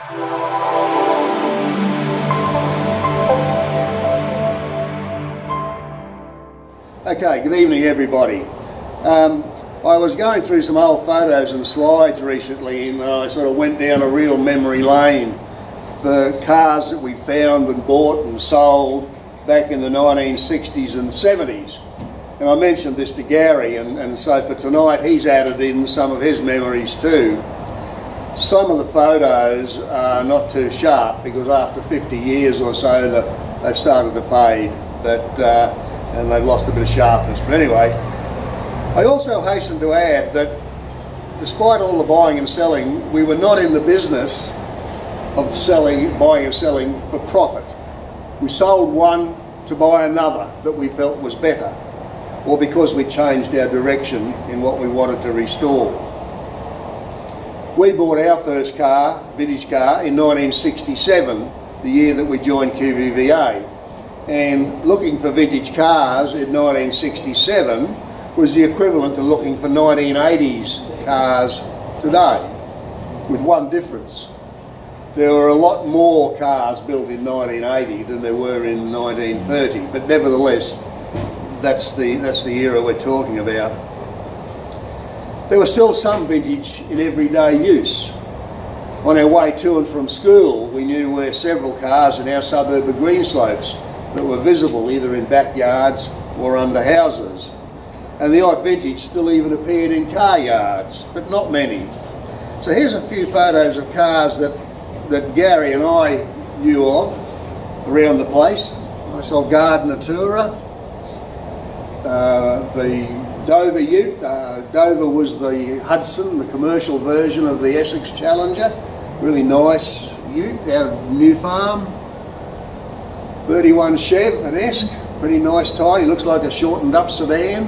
Okay, good evening everybody. I was going through some old photos and slides recently, and I sort of went down a real memory lane for cars that we found and bought and sold back in the 1960s and 70s. And I mentioned this to Gary, and so for tonight he's added in some of his memories too. Some of the photos are not too sharp because after 50 years or so they've started to fade, and they've lost a bit of sharpness. But anyway, I also hasten to add that despite all the buying and selling, we were not in the business of buying and selling for profit. We sold one to buy another that we felt was better, or because we changed our direction in what we wanted to restore. We bought our first car, vintage car, in 1967, the year that we joined QVVA. And looking for vintage cars in 1967 was the equivalent to looking for 1980s cars today, with one difference. There were a lot more cars built in 1980 than there were in 1930, but nevertheless, that's the era we're talking about. There was still some vintage in everyday use. On our way to and from school, we knew where several cars in our suburb of Greenslopes that were visible either in backyards or under houses. And the odd vintage still even appeared in car yards, but not many. So here's a few photos of cars that Gary and I knew of around the place. I saw Gardner Tourer, the Dover Ute. Dover was the Hudson, the commercial version of the Essex Challenger. Really nice ute out of New Farm. 31 Chev at Esk, pretty nice tie. He looks like a shortened up sedan.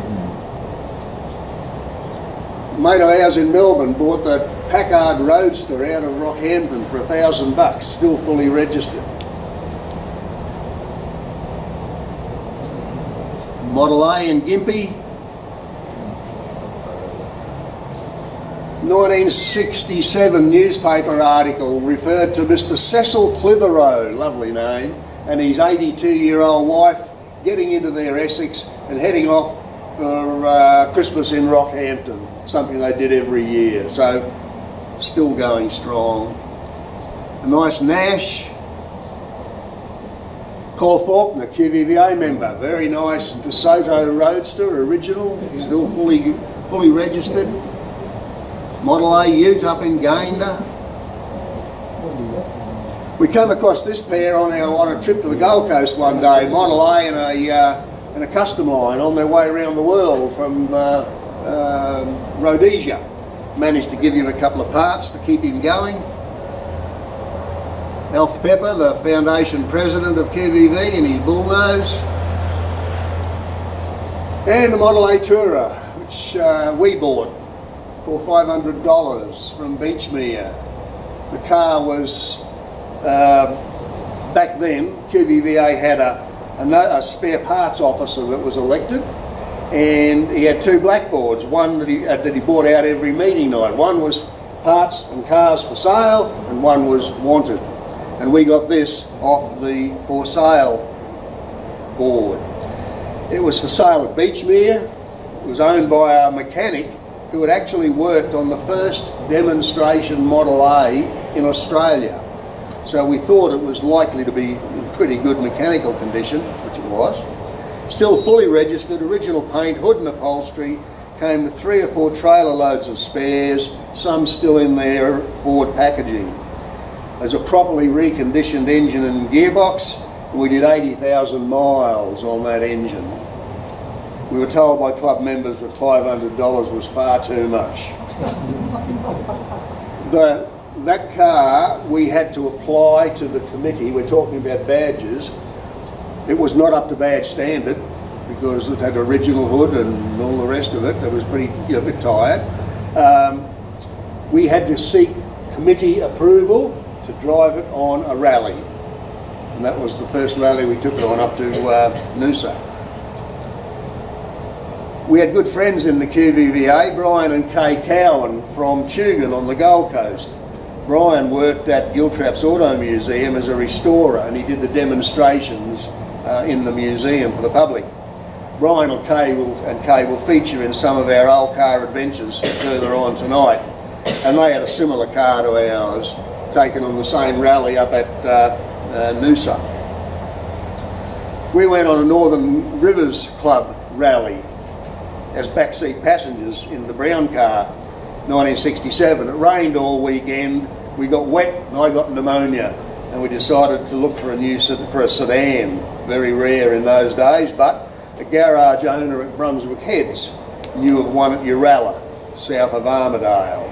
A mate of ours in Melbourne bought the Packard Roadster out of Rockhampton for $1,000, still fully registered. Model A in Gympie. 1967 newspaper article referred to Mr. Cecil Clitheroe, lovely name, and his 82-year-old wife getting into their Essex and heading off for Christmas in Rockhampton, something they did every year, so still going strong. A nice Nash. Cole Faulkner, QVVA member, very nice DeSoto Roadster, original, still fully registered. Model A Ute up in Gayndah. We came across this pair on a trip to the Gold Coast one day, Model A and a custom line on their way around the world from Rhodesia. Managed to give him a couple of parts to keep him going. Alf Pepper, the foundation president of QVV, in his bullnose. And the Model A Tourer, which we bought for $500 from Beachmere. The car was, back then, QVVA had a spare parts officer that was elected, and he had two blackboards, one that he bought out every meeting night. One was parts and cars for sale, and one was wanted. And we got this off the for sale board. It was for sale at Beachmere. It was owned by a mechanic who had actually worked on the first demonstration Model A in Australia. So we thought it was likely to be in pretty good mechanical condition, which it was. Still fully registered, original paint, hood and upholstery, came with 3 or 4 trailer loads of spares, some still in their Ford packaging. There's a properly reconditioned engine and gearbox, and we did 80,000 miles on that engine. We were told by club members that $500 was far too much. That car, we had to apply to the committee. We're talking about badges. It was not up to badge standard because it had original hood and all the rest of it. It was pretty, a bit tired. We had to seek committee approval to drive it on a rally. And that was the first rally we took it on, up to Noosa. We had good friends in the QVVA, Brian and Kay Cowan from Tugun on the Gold Coast. Brian worked at Giltrap's Auto Museum as a restorer, and he did the demonstrations in the museum for the public. Brian and Kay will feature in some of our old car adventures further on tonight, and they had a similar car to ours, taken on the same rally up at Noosa. We went on a Northern Rivers Club rally as backseat passengers in the brown car, 1967. It rained all weekend, we got wet and I got pneumonia, and we decided to look for a sedan, very rare in those days, but a garage owner at Brunswick Heads knew of one at Uralla, south of Armidale.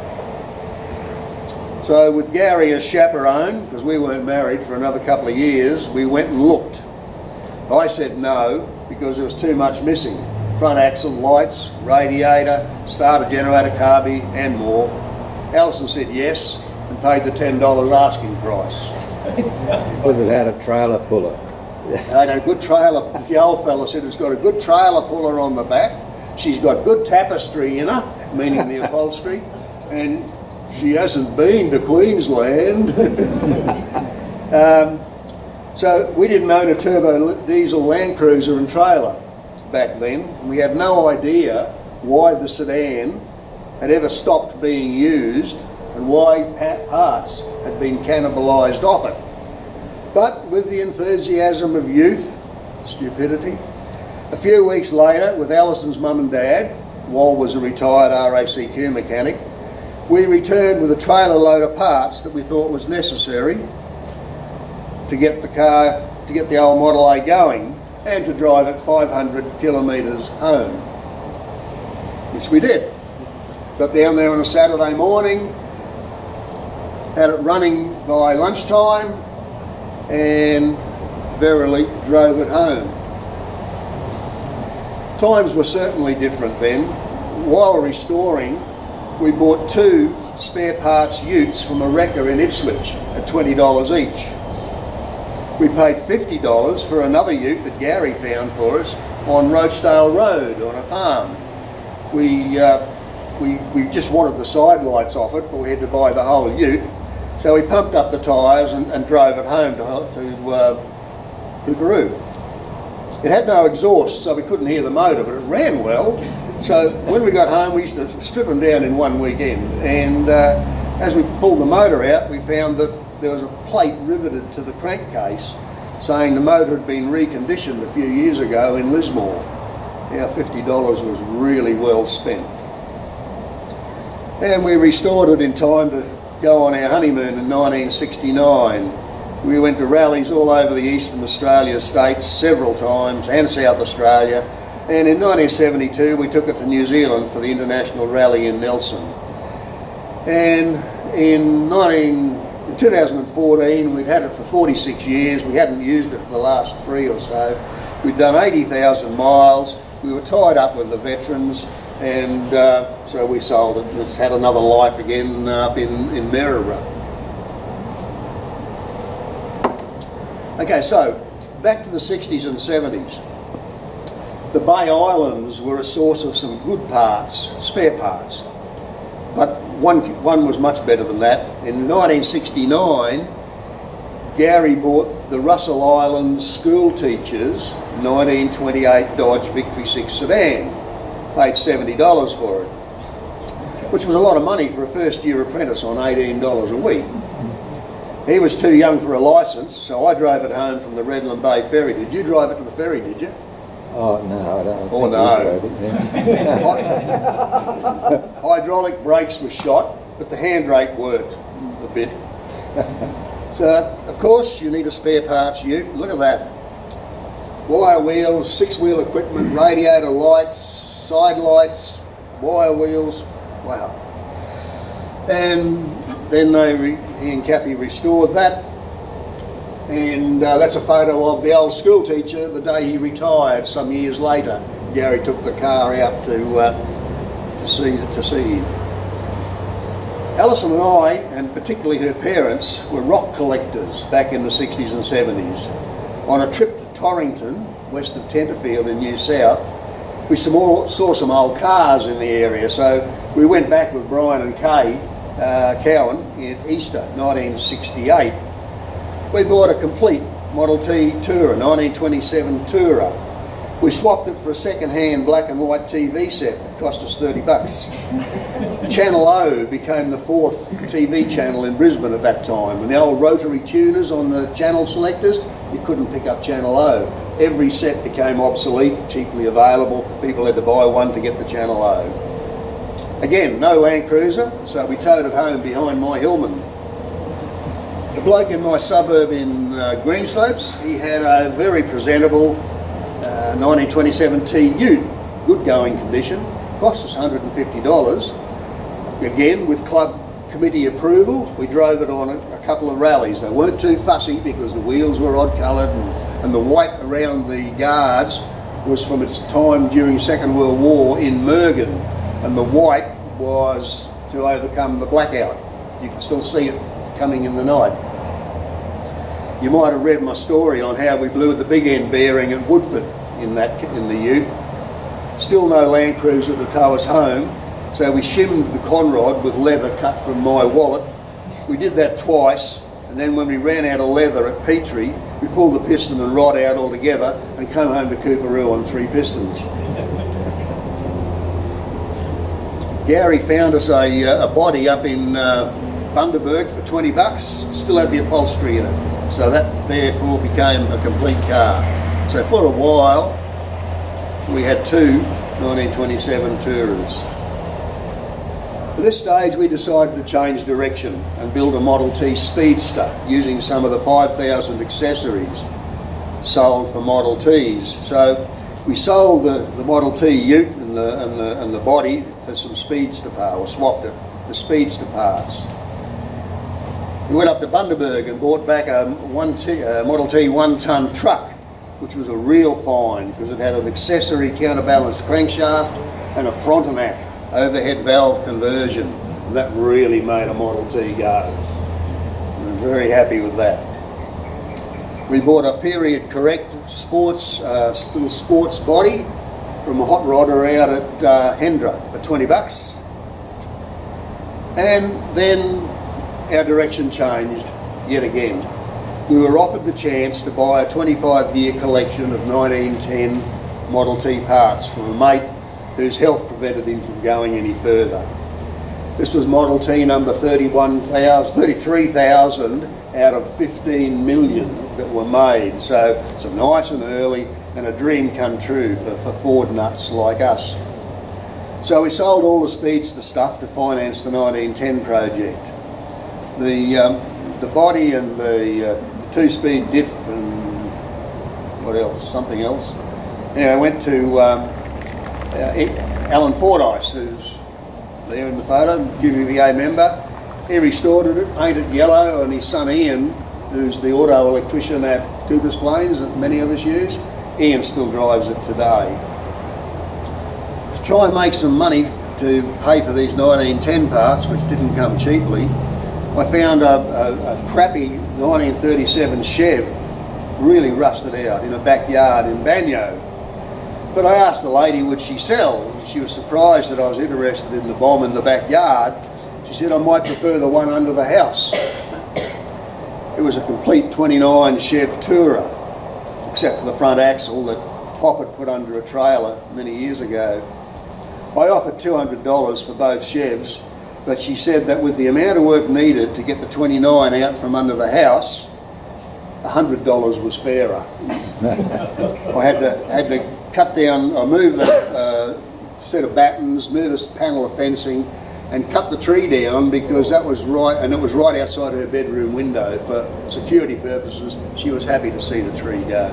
So with Gary as chaperone, because we weren't married for another couple of years, we went and looked. I said no, because there was too much missing. Front axle, lights, radiator, starter generator, carby and more. Alison said yes and paid the $10 asking price. Was it had a trailer puller? And a good trailer, as the old fella said, it's got a good trailer puller on the back. She's got good tapestry in her, meaning the upholstery, and she hasn't been to Queensland. So we didn't own a turbo diesel Land Cruiser and trailer back then. We had no idea why the sedan had ever stopped being used and why parts had been cannibalised off it. But with the enthusiasm of youth, stupidity, a few weeks later, with Alison's mum and dad, Wal was a retired RACQ mechanic, we returned with a trailer load of parts that we thought was necessary to get the car, to get the old Model A going, and to drive it 500 kilometres home, which we did. Got down there on a Saturday morning, had it running by lunchtime, and verily drove it home. Times were certainly different then. While restoring, we bought 2 spare parts utes from a wrecker in Ipswich at $20 each. We paid $50 for another ute that Gary found for us on Rochedale Road on a farm. We just wanted the side lights off it, but we had to buy the whole ute. So we pumped up the tyres and drove it home to Hookaroo. It had no exhaust, so we couldn't hear the motor, but it ran well. So when we got home, we used to strip them down in one weekend. And as we pulled the motor out, we found that there was a plate riveted to the crankcase saying the motor had been reconditioned a few years ago in Lismore. Our $50 was really well spent. And we restored it in time to go on our honeymoon in 1969. We went to rallies all over the Eastern Australia states several times, and South Australia. And in 1972 we took it to New Zealand for the International Rally in Nelson. And in 2014 we'd had it for 46 years, we hadn't used it for the last 3 or so. We'd done 80,000 miles, we were tied up with the veterans, and so we sold it. It's had another life again up in Maryborough. Okay, so back to the 60s and 70s. The Bay Islands were a source of some good parts, spare parts, but one was much better than that. In 1969, Gary bought the Russell Islands School Teachers 1928 Dodge Victory 6 sedan, paid $70 for it, which was a lot of money for a first-year apprentice on $18 a week. He was too young for a licence, so I drove it home from the Redland Bay ferry. Did you drive it to the ferry, did you? Oh, no, I don't Oh, think no. Hydraulic brakes were shot, but the handbrake worked a bit. So, of course, you need a spare parts ute. Look at that. Wire wheels, 6-wheel equipment, radiator lights, side lights, wire wheels. Wow. And then he and Kathy restored that. And that's a photo of the old school teacher the day he retired some years later. Gary took the car out to see him. Alison and I, and particularly her parents, were rock collectors back in the 60s and 70s. On a trip to Torrington, west of Tenterfield in New South, we saw some old cars in the area, so we went back with Brian and Kay Cowan in Easter 1968. We bought a complete Model T Tourer, 1927 Tourer. We swapped it for a second-hand black and white TV set that cost us $30. Channel O became the 4th TV channel in Brisbane at that time. And the old rotary tuners on the channel selectors, you couldn't pick up Channel O. Every set became obsolete, cheaply available. People had to buy one to get the Channel O. Again, no Land Cruiser, so we towed it home behind my Hillman. The bloke in my suburb in Greenslopes, he had a very presentable 1927 T Ute, good going condition, cost us $150. Again, with club committee approval, we drove it on a couple of rallies. They weren't too fussy because the wheels were odd coloured and the white around the guards was from its time during the Second World War in Mergen, and the white was to overcome the blackout. You can still see it coming in the night. You might have read my story on how we blew the big end bearing at Woodford in the Ute. Still no Land Cruiser to tow us home, so we shimmed the conrod with leather cut from my wallet. We did that twice, and then when we ran out of leather at Petrie, we pulled the piston and rod out altogether and came home to Cooperoo on 3 pistons. Gary found us a body up in Bundaberg for $20, still had the upholstery in it. So that therefore became a complete car. So for a while we had 2 1927 Tourers. At this stage we decided to change direction and build a Model T Speedster using some of the 5,000 accessories sold for Model Ts. So we sold the Model T Ute and the body for some Speedster parts, or swapped it for Speedster parts. We went up to Bundaberg and bought back a Model T 1-ton truck, which was a real find because it had an accessory counterbalanced crankshaft and a Frontenac overhead valve conversion, and that really made a Model T go. I'm very happy with that. We bought a period correct sports little sports body from a hot rodder out at Hendra for $20, and then our direction changed yet again. We were offered the chance to buy a 25-year collection of 1910 Model T parts from a mate whose health prevented him from going any further. This was Model T number 33,000 out of 15 million that were made. So it's nice and early and a dream come true for Ford nuts like us. So we sold all the Speedster stuff to finance the 1910 project. The body and the 2-speed diff and what else, something else. Anyway, I went to Alan Fordyce, who's there in the photo, QVVA member. He restored it, painted yellow, and his son Ian, who's the auto electrician at Cooper's Plains that many of us use, Ian still drives it today. To try and make some money to pay for these 1910 parts, which didn't come cheaply, I found a crappy 1937 Chev, really rusted out, in a backyard in Banyo. But I asked the lady would she sell. She was surprised that I was interested in the bomb in the backyard. She said I might prefer the one under the house. It was a complete 29 Chev Tourer, except for the front axle that Pop had put under a trailer many years ago. I offered $200 for both Chevs, but she said that with the amount of work needed to get the 29 out from under the house, $100 was fairer. I had to cut down, or move the set of battens, move this panel of fencing, and cut the tree down because that was right, and it was right outside her bedroom window for security purposes. She was happy to see the tree go.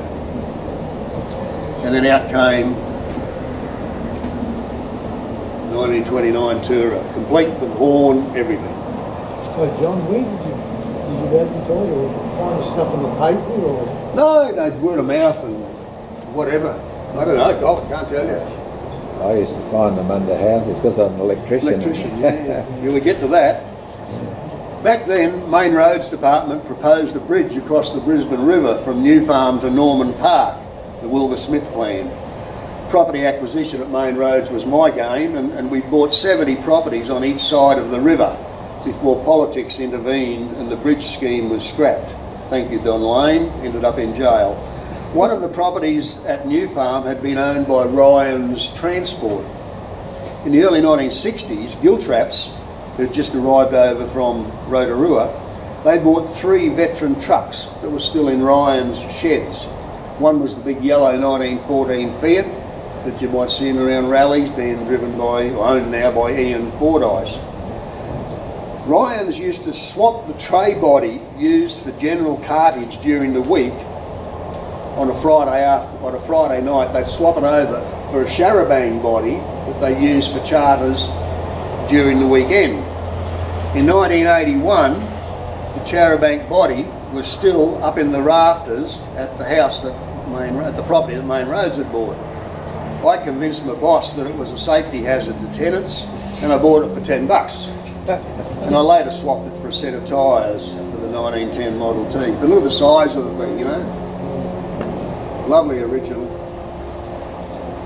And then out came 1929 Tourer, complete with horn, everything. So John, where did you advertise or find the stuff in the paper or? No, word of mouth and whatever. I don't know, Doc, can't tell you. I used to find them under houses because I'm an electrician. Yeah. We get to that. Back then, Main Roads Department proposed a bridge across the Brisbane River from New Farm to Norman Park, the Wilbur Smith plan. Property acquisition at Main Roads was my game, and we bought 70 properties on each side of the river. before politics intervened and the bridge scheme was scrapped. Thank you, Don Lane, ended up in jail. One of the properties at New Farm had been owned by Ryan's Transport. In the early 1960s, Giltraps, who'd just arrived over from Rotorua, they bought 3 veteran trucks that were still in Ryan's sheds. One was the big yellow 1914 Fiat that you might see around rallies, being driven by, or owned now by Ian Fordyce. Ryan's used to swap the tray body used for general cartage during the week. On a Friday night, they'd swap it over for a charabang body that they used for charters during the weekend. In 1981, the charabang body was still up in the rafters at the house at the property that Main Roads had bought. I convinced my boss that it was a safety hazard to tenants, and I bought it for $10. And I later swapped it for a set of tyres for the 1910 Model T. But look at the size of the thing, you know. Lovely original.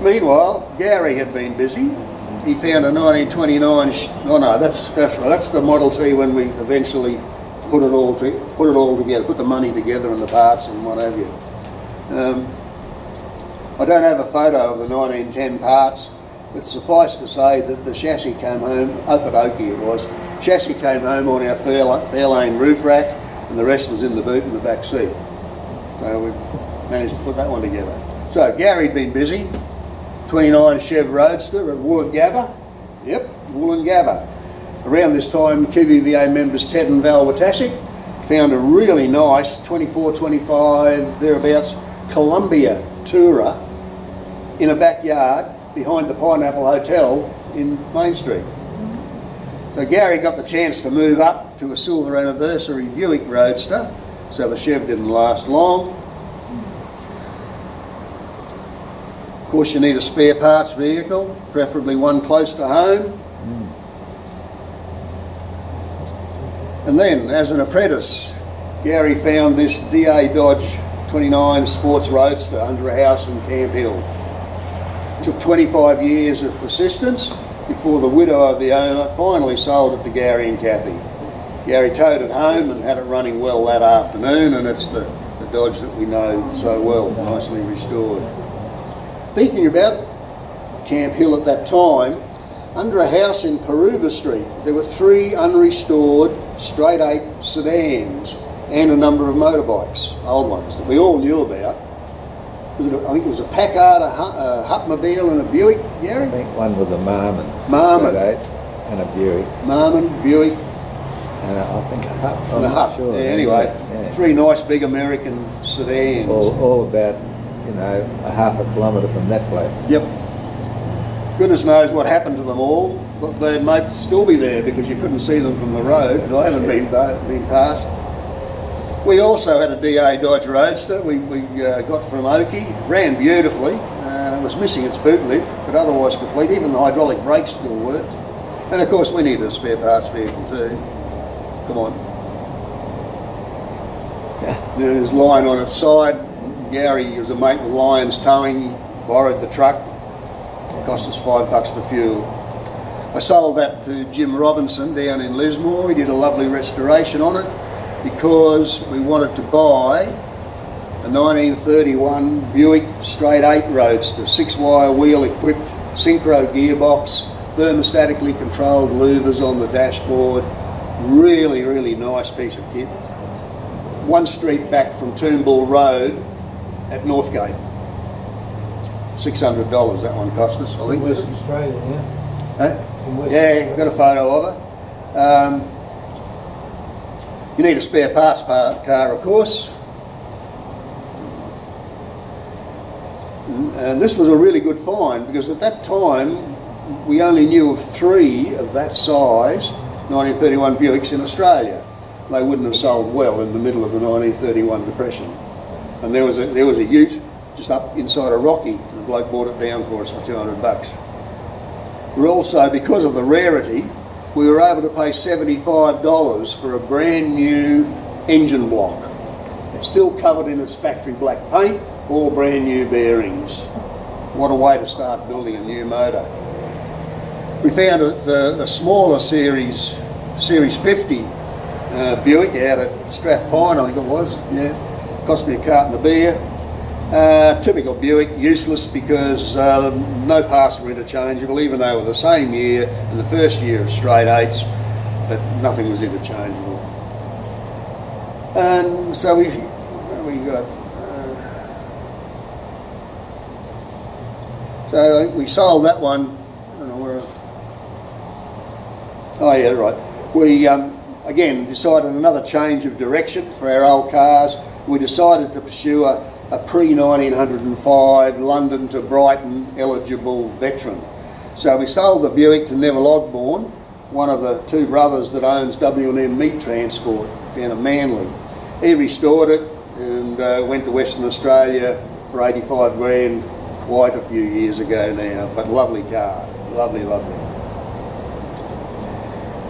Meanwhile, Gary had been busy. He found a 1929. That's right. That's the Model T when we eventually put it all together, put the money together and the parts and what have you. I don't have a photo of the 1910 parts, but suffice to say that the chassis came home, up at Oakey it was, chassis came home on our Fairlane roof rack, and the rest was in the boot in the back seat. So we managed to put that one together. So Gary'd been busy, 29 Chev Roadster at Woolloongabba. Yep, Woolloongabba. Around this time, QVVA members Ted and Val Watasik found a really nice 24, 25, thereabouts, Columbia Tourer in a backyard behind the Pineapple Hotel in Main Street. So Gary got the chance to move up to a silver anniversary Buick Roadster, so the Chev didn't last long. Of course, you need a spare parts vehicle, preferably one close to home. And then, as an apprentice, Gary found this DA Dodge 29 Sports Roadster under a house in Camp Hill. It took 25 years of persistence before the widow of the owner finally sold it to Gary and Kathy. Gary towed it home and had it running well that afternoon, and it's the Dodge that we know so well, nicely restored. Thinking about Camp Hill at that time, under a house in Paruba Street, there were 3 unrestored straight 8 sedans and a number of motorbikes, old ones, that we all knew about. I think it was a Packard, a Hupmobile and a Buick, Gary? I think one was a Marmon. Marmon. And a Buick. Marmon, Buick. And I think a Hup. And a Hup. Sure. Yeah, anyway, yeah. 3 nice big American sedans. All about, you know, a half a kilometre from that place. Yep. Goodness knows what happened to them all, but they might still be there because you couldn't see them from the road. I haven't been past. We also had a DA Dodge Roadster we got from Oakey. Ran beautifully. It was missing its boot lid, but otherwise complete. Even the hydraulic brakes still worked. And of course we needed a spare parts vehicle too. Come on. There's Lion on its side. Gary was a mate with Lions Towing, borrowed the truck. It cost us $5 for fuel. I sold that to Jim Robinson down in Lismore. He did a lovely restoration on it, because we wanted to buy a 1931 Buick straight 8 Roadster, 6-wire wheel equipped, synchro gearbox, thermostatically controlled louvers on the dashboard. Really, really nice piece of kit. 1 street back from Toombul Road at Northgate. $600 that one cost us, I think. Western Australia, yeah? Huh? Yeah, got a photo of it. You need a spare parts car, of course. And this was a really good find, because at that time we only knew of 3 of that size 1931 Buicks in Australia. They wouldn't have sold well in the middle of the 1931 Depression. And there was a ute just up inside a Rocky, and the bloke bought it down for us for $200. We're also, because of the rarity, we were able to pay $75 for a brand new engine block. Still covered in its factory black paint, all brand new bearings. What a way to start building a new motor. We found the smaller series Series 50 Buick out at Strathpine, I think it was, yeah. Cost me a carton of beer. Typical Buick, useless because no parts were interchangeable, even though they were the same year and the first year of straight eights, but nothing was interchangeable. And so we got, so we sold that one. I don't know where. Oh yeah, right. We again decided another change of direction for our old cars. We decided to pursue a pre-1905 London to Brighton eligible veteran. So we sold the Buick to Neville Ogborn, one of the two brothers that owns W&M Meat Transport down at Manly. He restored it and went to Western Australia for 85 grand quite a few years ago now, but lovely car, lovely, lovely.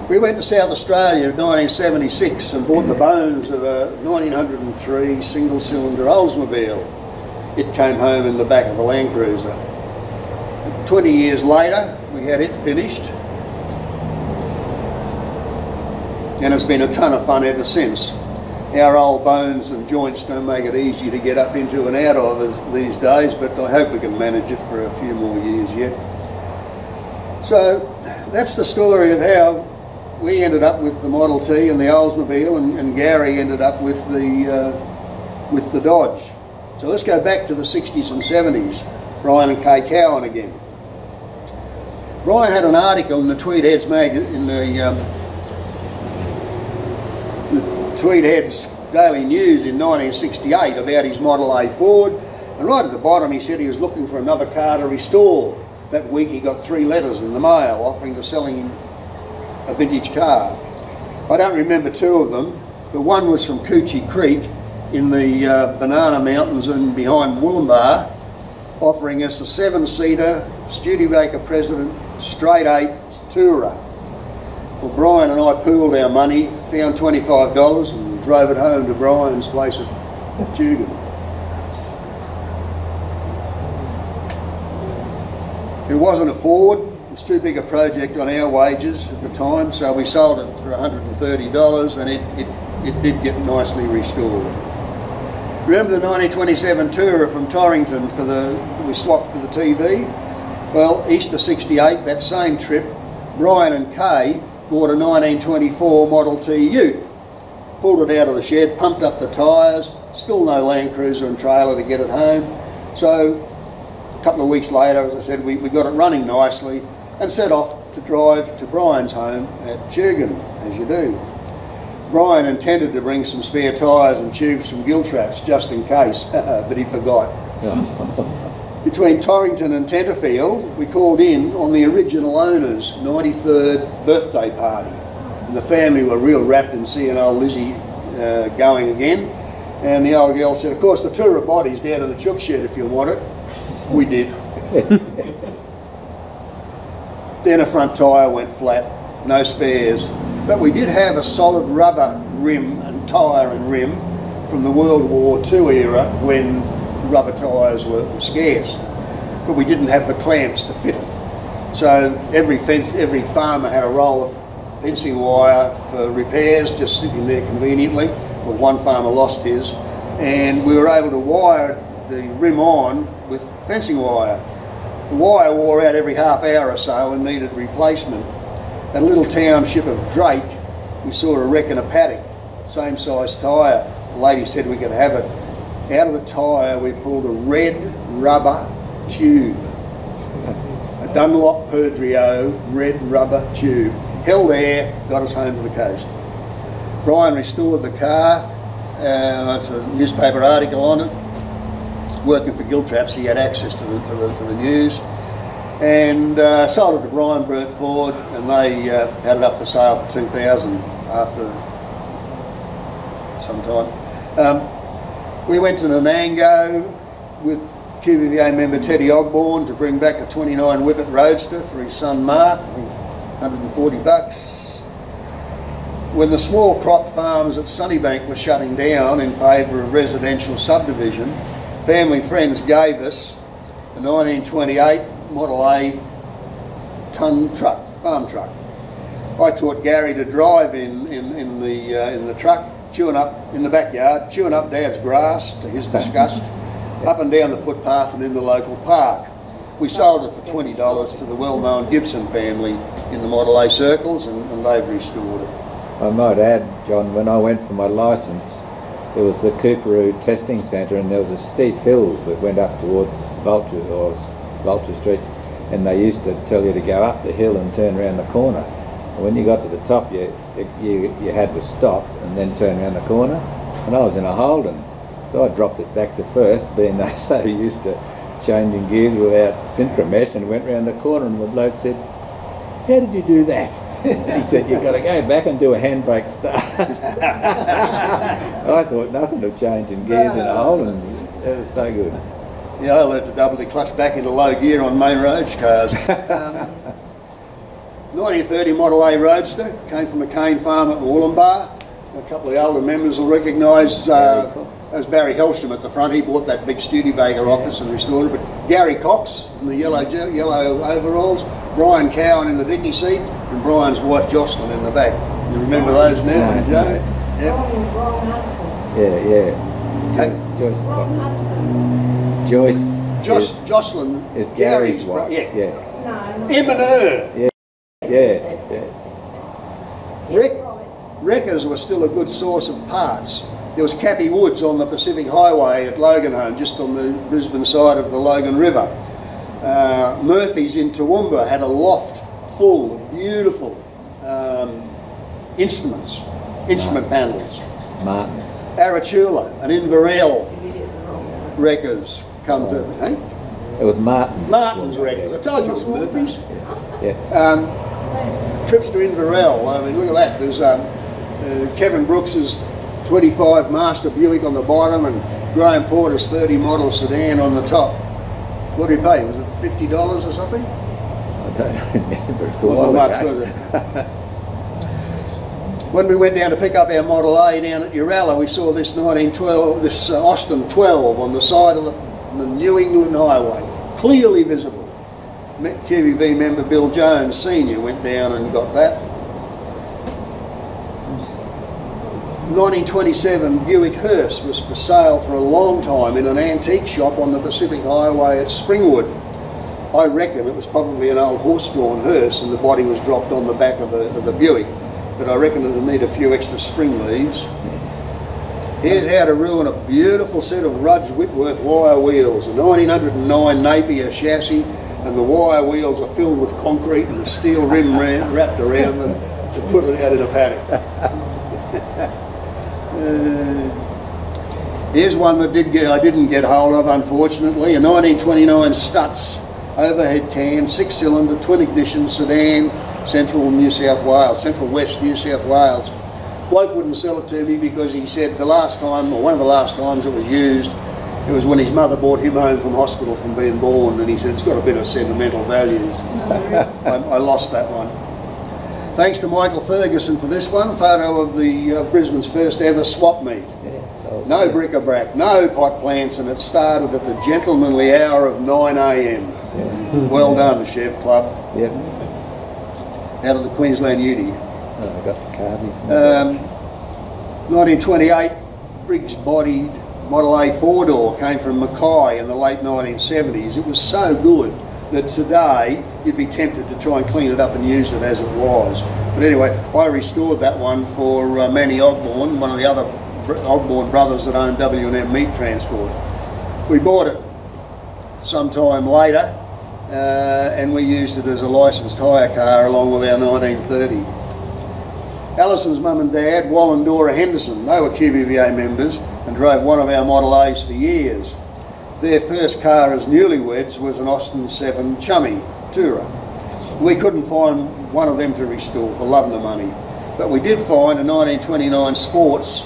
We went to South Australia in 1976 and bought the bones of a 1903 single-cylinder Oldsmobile. It came home in the back of a Land Cruiser. 20 years later, we had it finished, and it's been a ton of fun ever since. Our old bones and joints don't make it easy to get up into and out of these days, but I hope we can manage it for a few more years yet. So that's the story of how we ended up with the Model T and the Oldsmobile, and Gary ended up with the Dodge. So let's go back to the 60s and 70s, Brian and Kay Cowan again. Brian had an article in the Tweed Heads in the Tweed Heads Daily News in 1968 about his Model A Ford, and right at the bottom he said he was looking for another car to restore. That week he got 3 letters in the mail offering to sell him a vintage car. I don't remember 2 of them, but one was from Coochie Creek in the Banana Mountains and behind Wollumbar, offering us a 7-seater Studebaker President straight 8 Tourer. Well, Brian and I pooled our money, found $25 and drove it home to Brian's place at Tugan. It wasn't a Ford. It was too big a project on our wages at the time, so we sold it for $130 and it did get nicely restored. Remember the 1927 Tourer from Torrington we swapped for the TV? Well, Easter 68, that same trip, Brian and Kay bought a 1924 Model T Ute, pulled it out of the shed, pumped up the tyres, still no Land Cruiser and trailer to get it home. So a couple of weeks later, as I said, we got it running nicely and set off to drive to Brian's home at Tugan, as you do. Brian intended to bring some spare tyres and tubes from Giltraps just in case, but he forgot. Between Torrington and Tenterfield, we called in on the original owner's 93rd birthday party. And the family were real wrapped in seeing old Lizzie going again. And the old girl said, of course, the Tourer body's down in the chook shed if you want it. We did. Then a front tyre went flat, no spares. But we did have a solid rubber rim and tyre and rim from the World War II era when rubber tyres were scarce. But we didn't have the clamps to fit them. So every farmer had a roll of fencing wire for repairs just sitting there conveniently. Well, one farmer lost his, and we were able to wire the rim on with fencing wire. The wire wore out every half hour or so and needed replacement. That little township of Drake, we saw a wreck in a paddock, same size tyre. The lady said we could have it. Out of the tyre we pulled a red rubber tube, a Dunlop Perdrio red rubber tube. Held there, got us home to the coast. Brian restored the car, it's a newspaper article on it. Working for Giltraps, he had access to the news, and sold it to Brian Burt Ford, and they had it up for sale for $2,000 after some time. We went to Nanango with QVVA member Teddy Ogborn to bring back a 29 Whippet Roadster for his son Mark, I think $140. When the small crop farms at Sunnybank were shutting down in favour of residential subdivision, family friends gave us a 1928 Model A ton truck, farm truck. I taught Gary to drive in the truck, chewing up in the backyard, chewing up Dad's grass to his disgust, up and down the footpath and in the local park. We sold it for $20 to the well-known Gibson family in the Model A circles, and they've restored it. I might add, John, when I went for my licence, there was the Cooperoo testing centre, and there was a steep hill that went up towards Vulture Street, and they used to tell you to go up the hill and turn around the corner. And when you got to the top, you had to stop and then turn around the corner. And I was in a Holden, so I dropped it back to first, being they so used to changing gears without synchromesh, and went round the corner, and the bloke said, "How did you do that?" He said, "You've got to go back and do a handbrake start." I thought nothing of changing gears in a Holden. It was so good. Yeah, I learned to doubly clutch back into low gear on main roads cars. 1930 Model A Roadster, came from a cane farm at Wollumbar. A couple of the older members will recognise as Barry Hellstrom at the front. He bought that big Studebaker office and restored it. But Gary Cox in the yellow overalls, Brian Cowan in the dicky seat, and Brian's wife Jocelyn in the back. You remember those now, Joe? Yeah. Jocelyn is Gary's wife. Yeah. Him and her. Yeah. Wreckers were still a good source of parts. There was Cappy Woods on the Pacific Highway at Loganholme, just on the Brisbane side of the Logan River. Murphy's in Toowoomba had a loft full of beautiful instrument panels. Martins. Arachula and Inverell Wreckers come to... Hey? It was Martins. Martins Wreckers. I told you it was Murphy's. Yeah. Trips to Inverell, I mean, look at that. There's Kevin Brooks's 25 Master Buick on the bottom, and Graham Porter's 30 model sedan on the top. What did he pay? Was it $50 or something? I don't remember. It's a Wasn't while much, ago. was it? When we went down to pick up our Model A down at Uralla, we saw this Austin 12 on the side of the New England Highway, clearly visible. QVV member Bill Jones Sr. went down and got that. 1927 Buick Hearse was for sale for a long time in an antique shop on the Pacific Highway at Springwood. I reckon it was probably an old horse-drawn hearse, and the body was dropped on the back of the Buick, but I reckon it'll need a few extra spring leaves. Here's how to ruin a beautiful set of Rudge Whitworth wire wheels, a 1909 Napier chassis, and the wire wheels are filled with concrete and a steel rim wrapped around them to put it out in a paddock. Here's one that I didn't get hold of, unfortunately, a 1929 Stutz overhead cam, 6-cylinder, twin ignition sedan, Central West New South Wales. Bloke wouldn't sell it to me because he said the last time, or one of the last times it was used, it was when his mother brought him home from hospital from being born, and he said it's got a bit of sentimental values. I lost that one. Thanks to Michael Ferguson for this one, photo of the Brisbane's first ever swap meet. Yes, no bric-a-brac, no pot plants, and it started at the gentlemanly hour of 9 a.m. Yeah. Well done, Chef Club. Yep. Out of the Queensland Uni. I got the card. 1928, Briggs-bodied Model A 4-door came from Mackay in the late 1970s. It was so good that today you'd be tempted to try and clean it up and use it as it was. But anyway, I restored that one for Manny Ogborn, one of the other Ogborn brothers that owned W&M Meat Transport. We bought it sometime later and we used it as a licensed hire car along with our 1930. Alison's mum and dad, Wallendora Henderson, they were QVVA members and drove one of our Model A's for years. Their first car as newlyweds was an Austin 7 Chummy Tourer. We couldn't find one of them to restore for love nor money, but we did find a 1929 Sports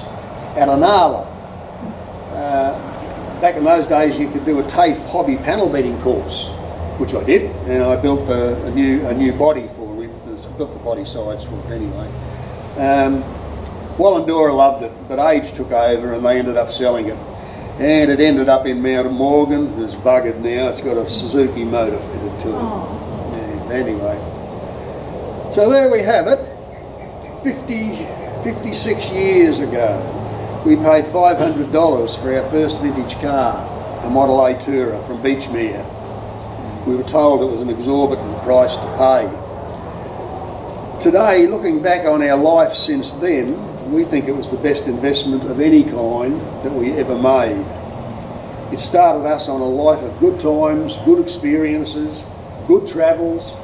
at Anala. Back in those days you could do a TAFE hobby panel beating course, which I did, and I built a new body for it. I built the body sides for it anyway. Wallendora loved it, but age took over and they ended up selling it. And it ended up in Mount Morgan. It's buggered now. It's got a Suzuki motor fitted to it. Yeah, anyway. So there we have it. 56 years ago, we paid $500 for our first vintage car, a Model A Tourer from Beachmere. We were told it was an exorbitant price to pay. Today, looking back on our life since then, we think it was the best investment of any kind that we ever made. It started us on a life of good times, good experiences, good travels,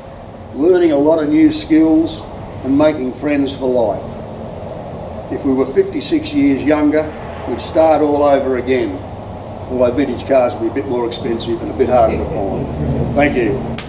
learning a lot of new skills and making friends for life. If we were 56 years younger, we'd start all over again, although vintage cars would be a bit more expensive and a bit harder to find. Thank you.